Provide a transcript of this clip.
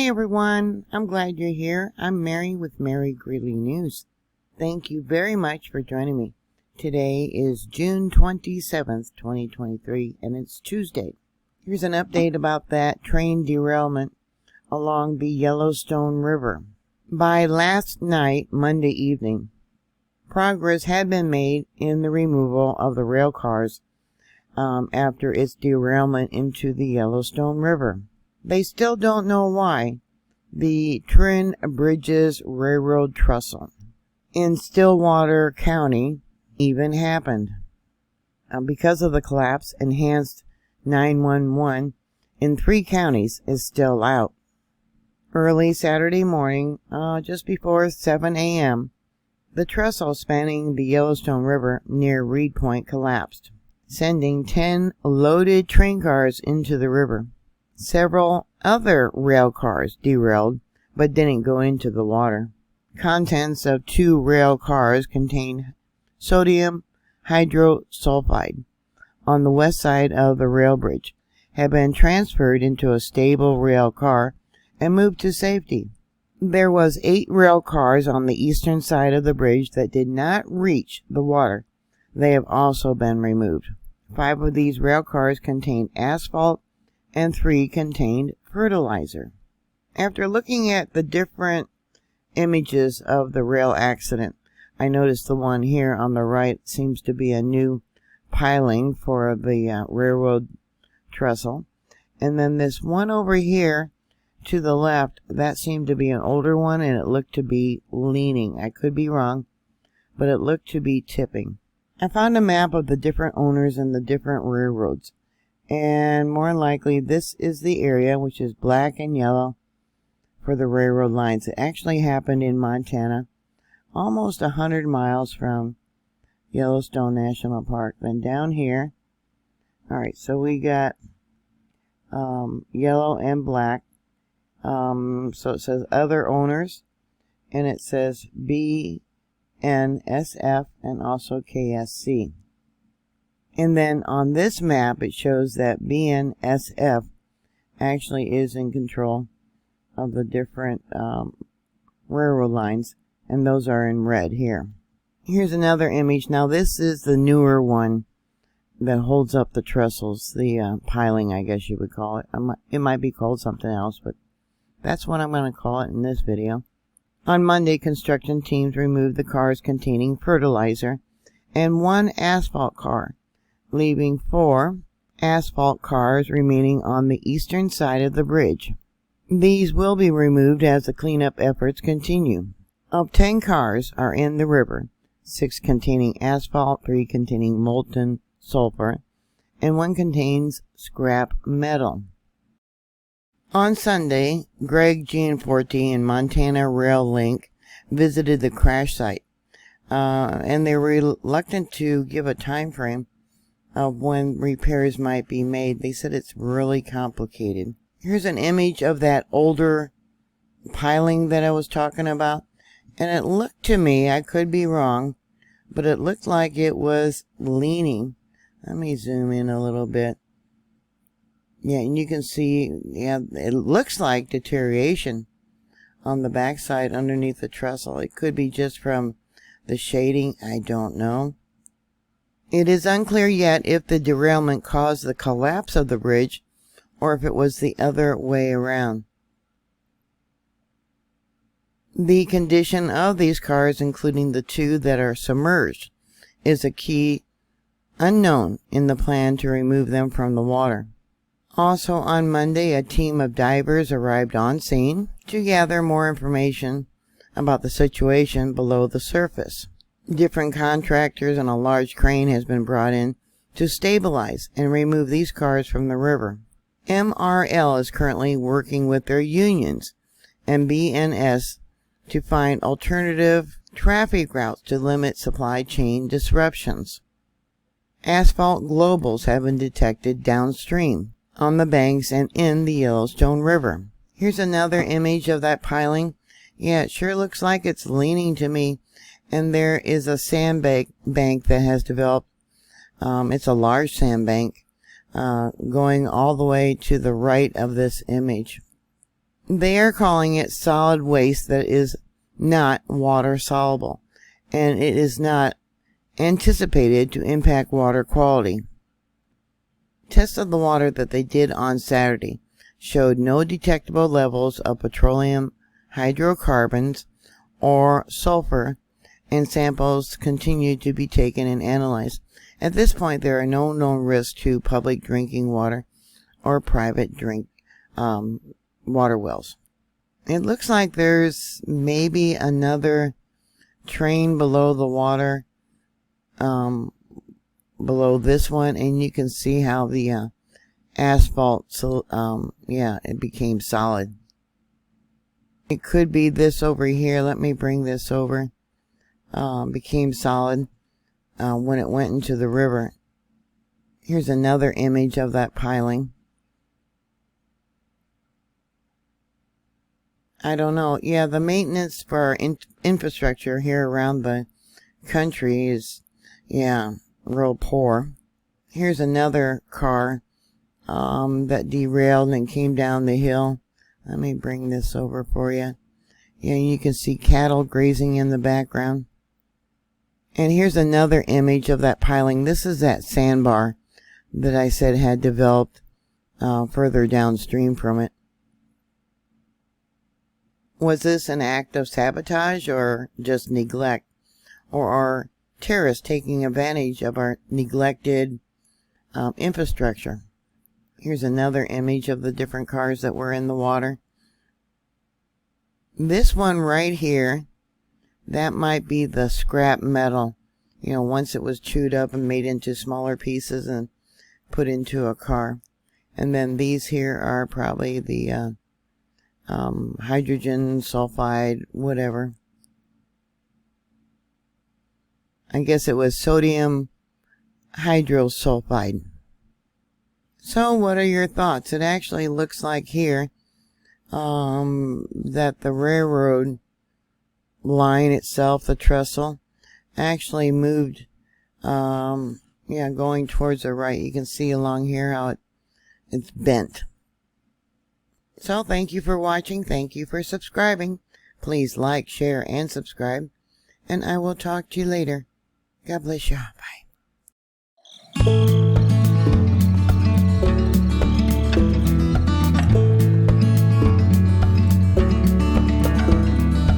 Hi everyone, I'm glad you're here. I'm Mary with Mary Greeley News. Thank you very much for joining me. Today is June 27th, 2023, and it's Tuesday. Here's an update about that train derailment along the Yellowstone River. By last night, Monday evening, progress had been made in the removal of the rail cars after its derailment into the Yellowstone River. They still don't know why the Twin Bridges Railroad Trestle in Stillwater County even happened. Because of the collapse, enhanced 911 in 3 counties is still out. Early Saturday morning, just before 7 a.m., the trestle spanning the Yellowstone River near Reed Point collapsed, sending 10 loaded train cars into the river. Several other rail cars derailed, but didn't go into the water. Contents of 2 rail cars contained sodium hydrosulfide on the west side of the rail bridge, had been transferred into a stable rail car and moved to safety. There was 8 rail cars on the eastern side of the bridge that did not reach the water. They have also been removed. 5 of these rail cars contained asphalt and 3 contained fertilizer. After looking at the different images of the rail accident, I noticed the one here on the right seems to be a new piling for the railroad trestle. And then this one over here to the left, that seemed to be an older one, and it looked to be leaning. I could be wrong, but it looked to be tipping. I found a map of the different owners and the different railroads. And more than likely, this is the area, which is black and yellow, for the railroad lines. It actually happened in Montana, almost 100 miles from Yellowstone National Park. Then down here, alright, so we got yellow and black. So it says other owners, and it says BNSF and also KSC. And then on this map, it shows that BNSF actually is in control of the different railroad lines, and those are in red here. Here's another image. Now this is the newer one that holds up the trestles, the piling, I guess you would call it. It might be called something else, but that's what I'm going to call it in this video. On Monday, construction teams removed the cars containing fertilizer and 1 asphalt car, leaving 4 asphalt cars remaining on the eastern side of the bridge. These will be removed as the cleanup efforts continue. Of 10 cars are in the river, 6 containing asphalt, 3 containing molten sulfur, and 1 contains scrap metal. On Sunday, Greg Gianforte and Montana Rail Link visited the crash site, and they were reluctant to give a time frame of when repairs might be made. They said it's really complicated. Here's an image of that older piling that I was talking about, and it looked to me, I could be wrong, but it looked like it was leaning. Let me zoom in a little bit. Yeah, and you can see, yeah, it looks like deterioration on the backside underneath the trestle. It could be just from the shading, I don't know. It is unclear yet if the derailment caused the collapse of the bridge or if it was the other way around. The condition of these cars, including the 2 that are submerged, is a key unknown in the plan to remove them from the water. Also on Monday, a team of divers arrived on scene to gather more information about the situation below the surface. Different contractors and a large crane has been brought in to stabilize and remove these cars from the river. MRL is currently working with their unions and BNS to find alternative traffic routes to limit supply chain disruptions. Asphalt globals have been detected downstream on the banks and in the Yellowstone River. Here's another image of that piling. Yeah, it sure looks like it's leaning to me. And there is a sandbank that has developed. It's a large sandbank going all the way to the right of this image. They are calling it solid waste that is not water soluble, and it is not anticipated to impact water quality. Tests of the water that they did on Saturday showed no detectable levels of petroleum hydrocarbons or sulfur, and samples continue to be taken and analyzed. At this point, there are no known risks to public drinking water or private water wells. It looks like there's maybe another train below the water, below this one, and you can see how the asphalt, it became solid. It could be this over here. Let me bring this over. Became solid when it went into the river. Here's another image of that piling. I don't know. Yeah, the maintenance for our infrastructure here around the country is, real poor. Here's another car that derailed and came down the hill. Let me bring this over for you. Yeah, you can see cattle grazing in the background. And here's another image of that piling. This is that sandbar that I said had developed further downstream from it. Was this an act of sabotage or just neglect? Or are terrorists taking advantage of our neglected infrastructure? Here's another image of the different cars that were in the water. This one right here, that might be the scrap metal. You know, once it was chewed up and made into smaller pieces and put into a car. And then these here are probably the hydrogen sulfide, whatever. I guess it was sodium hydrosulfide. So what are your thoughts? It actually looks like here that the railroad line itself, the trestle, actually moved, going towards the right. You can see along here how it's bent. So thank you for watching. Thank you for subscribing. Please like, share, and subscribe. And I will talk to you later. God bless you. Bye.